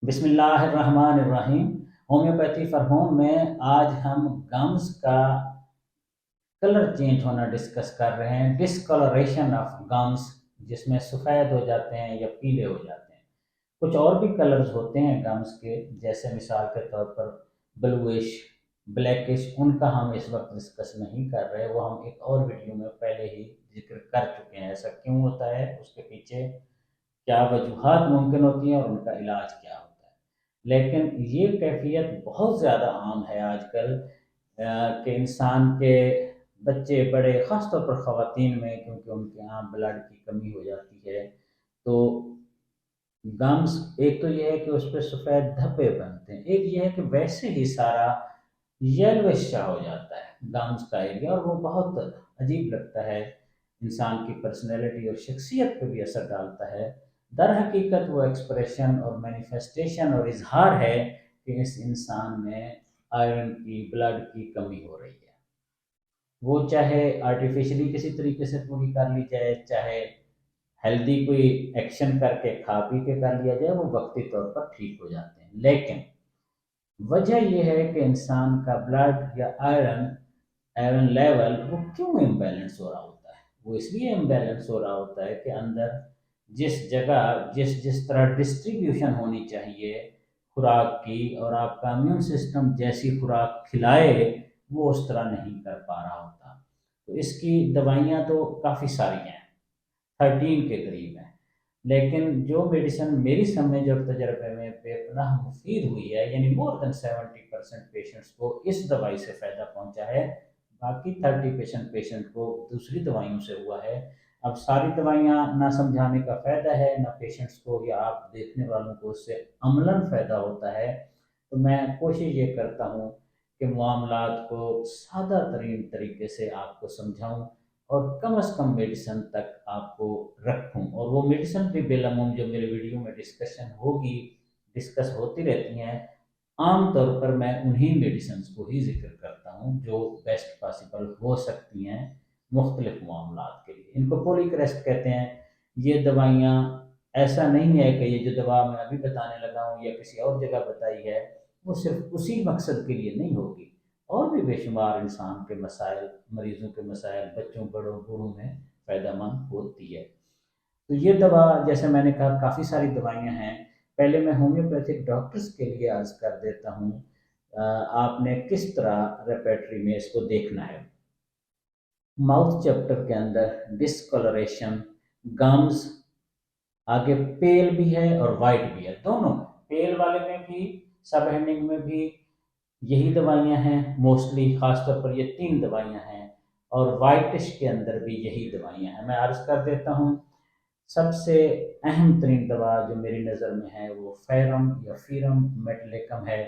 بسم اللہ الرحمن الرحیم۔ ہومیوپیتھی فار ہوم میں آج ہم گمز کا کلر چینج ہونا ڈسکس کر رہے ہیں، ڈسکلریشن آف گمز، جس میں سفید ہو جاتے ہیں یا پیلے ہو جاتے ہیں۔ کچھ اور بھی کلرز ہوتے ہیں گمز کے، جیسے مثال کے طور پر بلوش، بلیکش، ان کا ہم اس وقت ڈسکس نہیں کر رہے، وہ ہم ایک اور ویڈیو میں پہلے ہی ذکر کر چکے ہیں۔ ایسا کیوں ہوتا ہے، اس کے پیچھے کیا وجوہات ممکن ہوتی ہیں اور ان کا علاج کیا ہوتا ہے۔ لیکن یہ کیفیت بہت زیادہ عام ہے آج کل، کہ انسان کے بچے بڑے، خاص طور پر خواتین میں، کیونکہ ان کے یہاں بلڈ کی کمی ہو جاتی ہے، تو گمز ایک تو یہ ہے کہ اس پہ سفید دھبے بنتے ہیں، ایک یہ ہے کہ ویسے ہی سارا یلوش سا ہو جاتا ہے گمز کا ایریا، اور وہ بہت عجیب لگتا ہے، انسان کی پرسنالٹی اور شخصیت پہ بھی اثر ڈالتا ہے۔ در حقیقت وہ ایکسپریشن اور مینیفیسٹیشن اور اظہار ہے کہ اس انسان میں آئرن کی، بلڈ کی کمی ہو رہی ہے۔ وہ چاہے آرٹیفیشلی کسی طریقے سے پوری کر لی جائے، چاہے ہیلدی کوئی ایکشن کر کے کھا پی کے کر لیا جائے، وہ وقتی طور پر ٹھیک ہو جاتے ہیں۔ لیکن وجہ یہ ہے کہ انسان کا بلڈ یا آئرن لیول وہ کیوں امبیلنس ہو رہا ہوتا ہے؟ وہ اس لیے امبیلنس ہو رہا ہوتا ہے کہ اندر جس جگہ جس طرح ڈسٹریبیوشن ہونی چاہیے خوراک کی، اور آپ کا امیون سسٹم جیسی خوراک کھلائے، وہ اس طرح نہیں کر پا رہا ہوتا۔ تو اس کی دوائیاں تو کافی ساری ہیں، 13 کے قریب ہیں، لیکن جو میڈیسن میری سمجھ اور تجربے میں بے پناہ مفید ہوئی ہے، یعنی مور دین 70% پیشنٹس کو اس دوائی سے فائدہ پہنچا ہے، باقی 30% پیشنٹ کو دوسری دوائیوں سے ہوا ہے۔ اب ساری دوائیاں نہ سمجھانے کا فائدہ ہے، نہ پیشنٹس کو یا آپ دیکھنے والوں کو اس سے عملاً فائدہ ہوتا ہے۔ تو میں کوشش یہ کرتا ہوں کہ معاملات کو سادہ ترین طریقے سے آپ کو سمجھاؤں، اور کم از کم میڈیسن تک آپ کو رکھوں، اور وہ میڈیسن بھی بالعموم جو میرے ویڈیو میں ڈسکشن ہوگی، ڈسکس ہوتی رہتی ہیں، عام طور پر میں انہی میڈیسنز کو ہی ذکر کرتا ہوں جو بیسٹ پاسبل ہو سکتی ہیں مختلف معاملات کے لیے۔ ان کو پولی کریسٹ کہتے ہیں۔ یہ دوائیاں، ایسا نہیں ہے کہ یہ جو دوا میں ابھی بتانے لگا ہوں یا کسی اور جگہ بتائی ہے، وہ صرف اسی مقصد کے لیے نہیں ہوگی، اور بھی بے شمار انسان کے مسائل، مریضوں کے مسائل، بچوں بڑوں بوڑھوں میں فائدہ مند ہوتی ہے۔ تو یہ دوا، جیسے میں نے کہا، کافی ساری دوائیاں ہیں۔ پہلے میں ہومیوپیتھک ڈاکٹرز کے لیے عرض کر دیتا ہوں، آپ نے کس طرح ریپیٹری میں اس کو دیکھنا ہے۔ ماؤتھ چیپٹر کے اندر ڈسکلریشن، گمز، آگے پیل بھی ہے اور وائٹ بھی ہے، دونوں میں، پیل والے میں بھی، سب ہینڈنگ میں بھی یہی دوائیاں ہیں موسٹلی، خاص طور پر یہ 3 دوائیاں ہیں، اور وائٹش کے اندر بھی یہی دوائیاں ہیں۔ میں عرض کر دیتا ہوں، سب سے اہم ترین دوا جو میری نظر میں ہے وہ فیرم یا فیرم میٹلیکم ہے،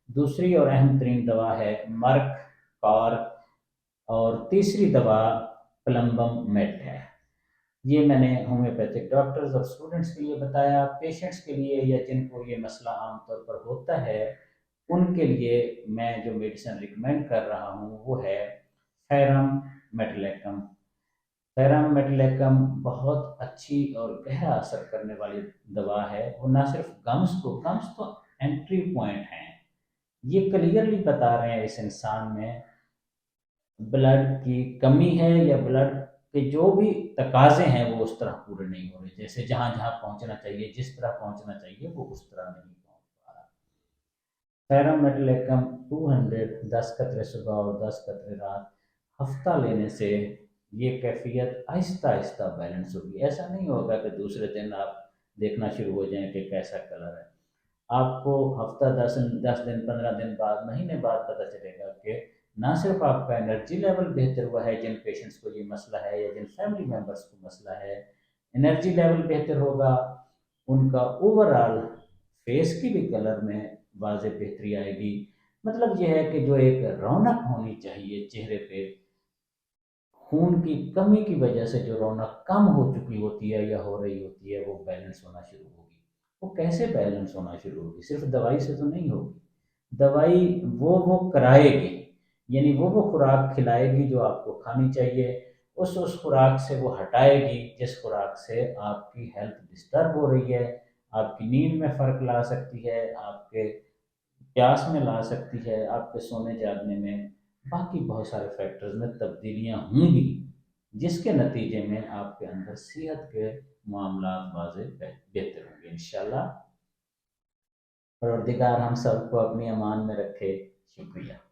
دوسری اور اہم ترین دوا ہے مرک کار، اور تیسری دوا پلمبم میٹ ہے۔ یہ میں نے ہومیوپیتھک ڈاکٹرز اور اسٹوڈنٹس کے لیے بتایا۔ پیشنٹس کے لیے یا جن کو یہ مسئلہ عام طور پر ہوتا ہے، ان کے لیے میں جو میڈیسن ریکمینڈ کر رہا ہوں وہ ہے فیرم میٹلیکم۔ فیرم میٹلیکم بہت اچھی اور گہرا اثر کرنے والی دوا ہے۔ وہ نہ صرف گمز تو انٹری پوائنٹ ہیں، یہ کلیئرلی بتا رہے ہیں اس انسان میں بلڈ کی کمی ہے، یا بلڈ کے جو بھی تقاضے ہیں وہ اس طرح پورے نہیں ہو رہے، جیسے جہاں جہاں پہنچنا چاہیے، جس طرح پہنچنا چاہیے، وہ اس طرح نہیں پہنچ پا رہا۔ سیرم میٹلیکم 200، 10 قطرے صبح اور 10 قطرے رات، ہفتہ لینے سے یہ کیفیت آہستہ آہستہ بیلنس ہوگی۔ ایسا نہیں ہوگا کہ دوسرے دن آپ دیکھنا شروع ہو جائیں کہ کیسا کلر ہے۔ آپ کو ہفتہ، 10 دن، 15 دن بعد، مہینے بعد پتہ چلے گا کہ نہ صرف آپ کا انرجی لیول بہتر ہوا ہے، جن پیشنٹس کو یہ مسئلہ ہے یا جن فیملی ممبرس کو مسئلہ ہے، انرجی لیول بہتر ہوگا، ان کا اوور آل فیس کی بھی کلر میں واضح بہتری آئے گی۔ مطلب یہ ہے کہ جو ایک رونق ہونی چاہیے چہرے پہ، خون کی کمی کی وجہ سے جو رونق کم ہو چکی ہوتی ہے یا ہو رہی ہوتی ہے، وہ بیلنس ہونا شروع ہوگی۔ وہ کیسے بیلنس ہونا شروع ہوگی؟ صرف دوائی سے تو نہیں ہوگی۔ دوائی وہ کرائے گی، یعنی وہ خوراک کھلائے گی جو آپ کو کھانی چاہیے، اس خوراک سے وہ ہٹائے گی جس خوراک سے آپ کی ہیلتھ ڈسٹرب ہو رہی ہے، آپ کی نیند میں فرق لا سکتی ہے، آپ کے پیاس میں لا سکتی ہے، آپ کے سونے جاگنے میں، باقی بہت سارے فیکٹرز میں تبدیلیاں ہوں گی، جس کے نتیجے میں آپ کے اندر صحت کے معاملات واضح بہتر ہوں گے انشاءاللہ۔ پروردگار ہم سب کو اپنی امان میں رکھے۔ شکریہ۔